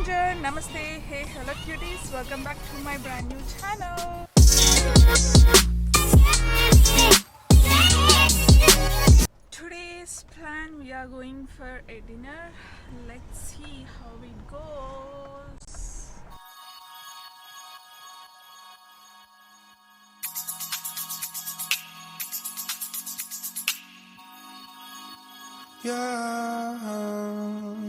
Bonjour, Namaste, hey, hello cuties, welcome back to my brand new channel. Today's plan, we are going for a dinner. Let's see how it goes. Yeah,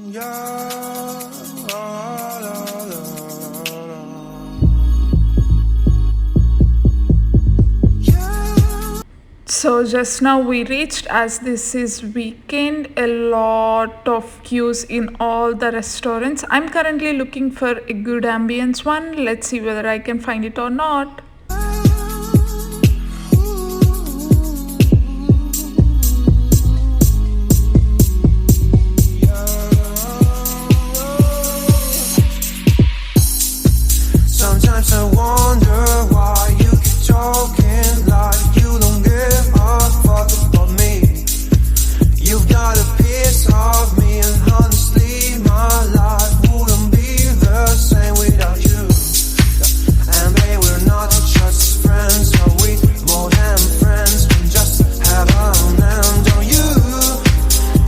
yeah, la, la, la. So just now we reached, as this is weekend, a lot of queues in all the restaurants. I'm currently looking for a good ambience one. Let's see whether I can find it or not. Sometimes I wonder why you keep talking like you don't give a fuck about me. You've got a piece of me, and honestly, my life wouldn't be the same without you. And babe, we're not just friends, are we more than friends? We just have an end on you.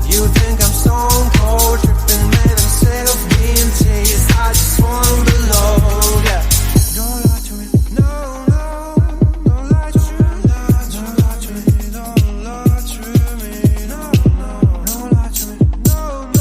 You think I'm stone cold, tripping, made instead of being teased. I just wanna be loved, yeah. Don't lie to me, no, no, don't lie to me, don't lie to me, don't lie to me, no, no, don't lie to me, no, no, don't lie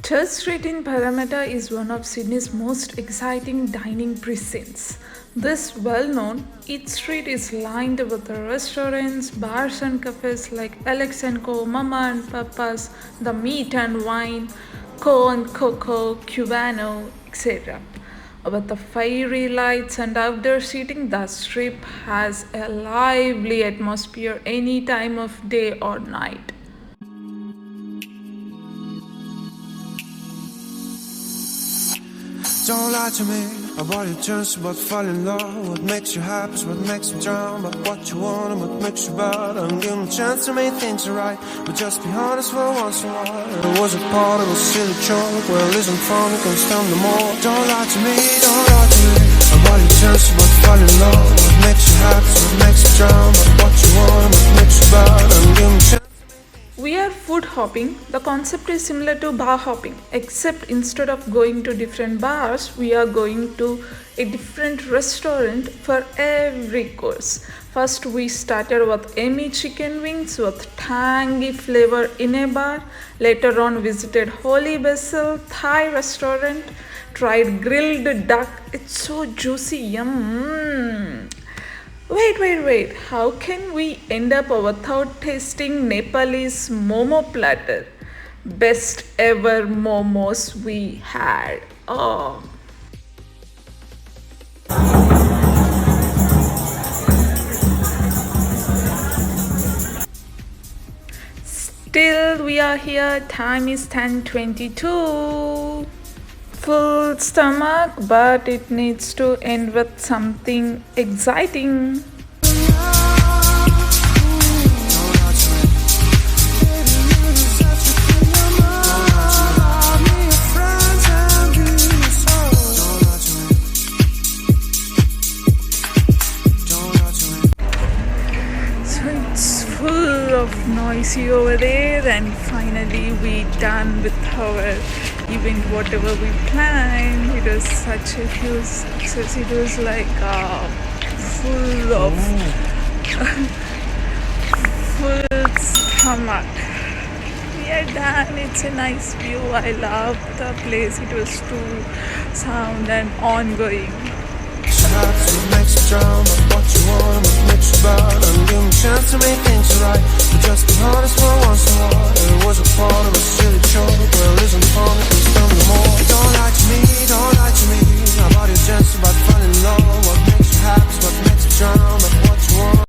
Church Street in Parramatta is one of Sydney's most exciting dining precincts. This well-known Eat Street is lined with restaurants, bars and cafes like Alex & Co, Mama and Papa's, The Meat and Wine, Co and Coco, Cubano, etc. With the fiery lights and outdoor seating, the strip has a lively atmosphere any time of day or night. Don't lie to me about your turns, about falling in love. What makes you happy is what makes me drown. But what you want and what makes you bad. I'm giving a chance to make things right, but just be honest for once in a while. It was a part of a silly joke. Well, isn't fun, you can stand no more. Don't lie to me, don't lie to me about your turns, about falling in love. What makes you happy is what makes you drown. But what you want and what makes you bad. I'm giving a chance. We are food hopping. The concept is similar to bar hopping, except instead of going to different bars, we are going to a different restaurant for every course. First, we started with Amy chicken wings with tangy flavor in a bar. Later on, visited Holy Basil Thai restaurant, tried grilled duck. It's so juicy, yum. Wait, how can we end up without tasting Nepalese momo platter? Best ever momos we had. Oh. Still we are here, time is 10:22. Full stomach, but it needs to end with something exciting. So it's full of noisy over there, and finally we done with our event, whatever we planned. It was such a huge success. It was like full of full stomach. We are done. It's a nice view. I love the place. It was too sound and ongoing. What makes you drown, but what you want, what makes you bad. I'm giving a chance to make things right, but just be honest for once.